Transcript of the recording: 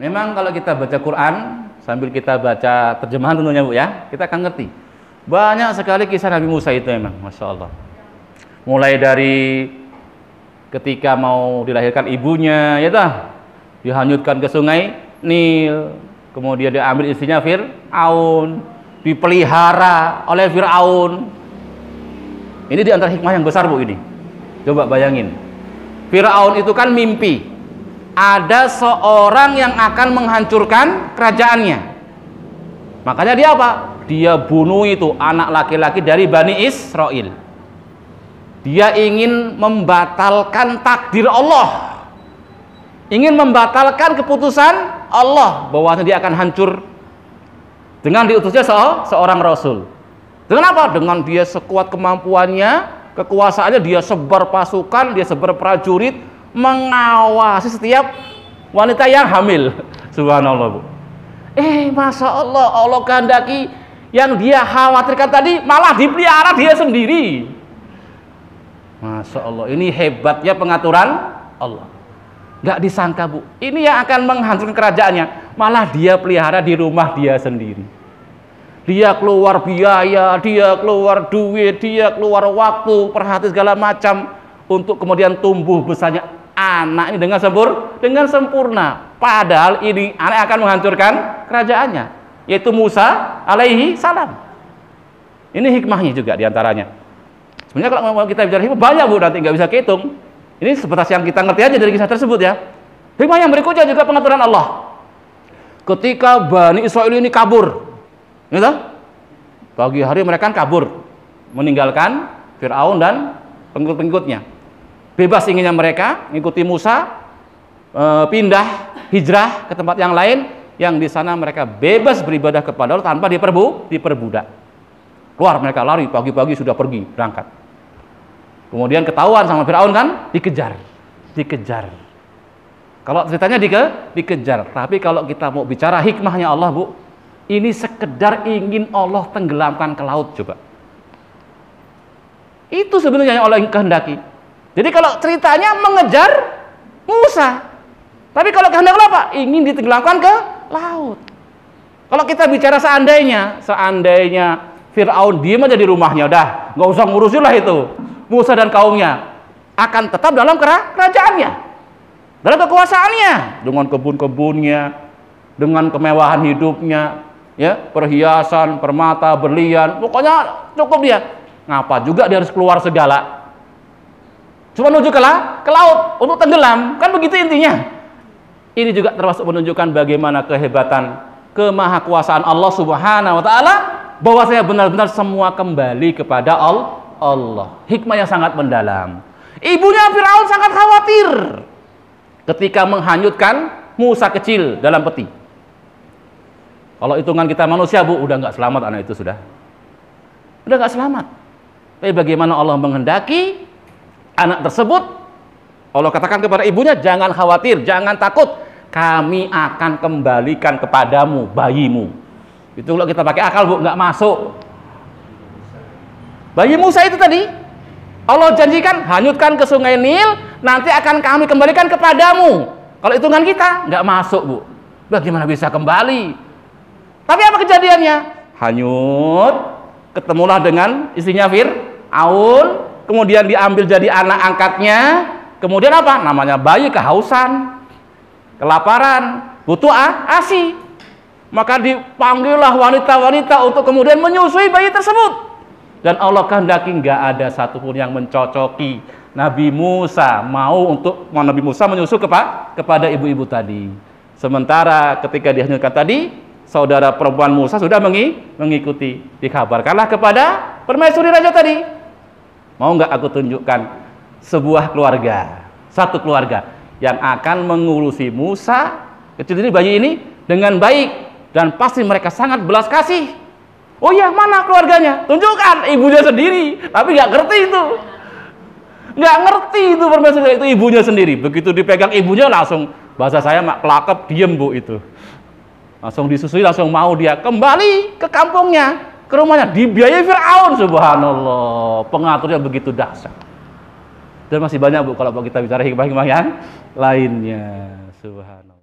Memang kalau kita baca Quran sambil kita baca terjemahan tentunya Bu ya, kita akan ngerti. Banyak sekali kisah Nabi Musa itu memang, Masya Allah. Mulai dari ketika mau dilahirkan ibunya, ya toh, dihanyutkan ke sungai Nil, kemudian diambil istrinya Fir'aun, dipelihara oleh Fir'aun. Ini di antara hikmah yang besar Bu ini. Coba bayangin. Fir'aun itu kan mimpi ada seorang yang akan menghancurkan kerajaannya. Makanya dia apa? Dia bunuh itu anak laki-laki dari Bani Israel. Dia ingin membatalkan takdir Allah, ingin membatalkan keputusan Allah bahwa dia akan hancur dengan diutusnya seorang Rasul. Dengan apa? Dengan dia sekuat kemampuannya, kekuasaannya, dia sebar pasukan, dia sebar prajurit, mengawasi setiap wanita yang hamil. Subhanallah Bu. Masya Allah, Allah kehendaki yang dia khawatirkan tadi malah dipelihara dia sendiri. Masya Allah, ini hebatnya pengaturan Allah. Nggak disangka Bu, ini yang akan menghancurkan kerajaannya, malah dia pelihara di rumah dia sendiri. Dia keluar biaya, dia keluar duit, dia keluar waktu, perhati segala macam untuk kemudian tumbuh besarnya anak ini dengan sempurna. Padahal ini anak akan menghancurkan kerajaannya, yaitu Musa alaihi salam. Ini hikmahnya juga diantaranya. Sebenarnya kalau mau kita bicara hikmah banyak Bu, nanti nggak bisa kehitung. Ini sebatas yang kita ngerti aja dari kisah tersebut ya. Hikmah yang berikutnya juga pengaturan Allah. Ketika Bani Israel ini kabur, gitu? Pagi hari mereka kabur, meninggalkan Fir'aun dan pengikut-pengikutnya. Bebas inginnya mereka mengikuti Musa, pindah hijrah ke tempat yang lain, yang di sana mereka bebas beribadah kepada Allah tanpa diperbudak. Keluar mereka lari pagi-pagi sudah pergi berangkat. Kemudian ketahuan sama Fir'aun kan, dikejar. Kalau ceritanya dikejar. Tapi kalau kita mau bicara hikmahnya Allah Bu, ini sekedar ingin Allah tenggelamkan ke laut coba. Itu sebenarnya yang Allah kehendaki. Jadi kalau ceritanya mengejar Musa, tapi kalau kehendak Allah apa? Ingin ditenggelamkan ke laut. Kalau kita bicara seandainya Fir'aun diam aja di rumahnya, udah nggak usah ngurusin lah itu. Musa dan kaumnya akan tetap dalam kerajaannya, dalam kekuasaannya, dengan kebun-kebunnya, dengan kemewahan hidupnya, ya, perhiasan, permata, berlian, pokoknya cukup dia. Ngapa juga dia harus keluar segala? Cuma menuju ke laut untuk tenggelam, kan begitu intinya. Ini juga termasuk menunjukkan bagaimana kehebatan, kemahakuasaan Allah Subhanahu wa taala, bahwa saya benar-benar semua kembali kepada Allah. Hikmah yang sangat mendalam. Ibunya Fir'aun sangat khawatir ketika menghanyutkan Musa kecil dalam peti. Kalau hitungan kita manusia Bu, udah nggak selamat anak itu sudah nggak selamat. Tapi bagaimana Allah menghendaki anak tersebut, Allah katakan kepada ibunya, jangan khawatir, jangan takut, kami akan kembalikan kepadamu bayimu. Itu kalau kita pakai akal Bu, nggak masuk. Bayi Musa itu tadi Allah janjikan, hanyutkan ke sungai Nil, nanti akan kami kembalikan kepadamu. Kalau hitungan kita nggak masuk Bu, bagaimana bisa kembali? Tapi apa kejadiannya? Hanyut, ketemulah dengan istrinya Fir'aun, kemudian diambil jadi anak angkatnya. Kemudian apa? Namanya bayi kehausan, kelaparan, butuh ASI. Maka dipanggillah wanita-wanita untuk kemudian menyusui bayi tersebut. Dan Allah kehendaki nggak ada satupun yang mencocoki Nabi Musa Nabi Musa menyusu kepada ibu-ibu tadi. Sementara ketika dihanyutkan tadi, saudara perempuan Musa sudah mengikuti. Dikabarkanlah kepada permaisuri raja tadi. Mau nggak aku tunjukkan sebuah keluarga, satu keluarga yang akan mengurusi Musa kecil ini, bayi ini dengan baik, dan pasti mereka sangat belas kasih. Oh ya, mana keluarganya? Tunjukkan, ibunya sendiri. Tapi nggak ngerti itu. Nggak ngerti itu permaisuri, itu ibunya sendiri. Begitu dipegang ibunya langsung, bahasa saya mak kelakep, diem Bu itu. Langsung disusui, langsung mau dia kembali ke kampungnya, ke rumahnya, dibiayai Fir'aun. Subhanallah, pengaturnya begitu dahsyat. Dan masih banyak Bu kalau kita bicara hikmah-hikmah yang lainnya. Subhanallah.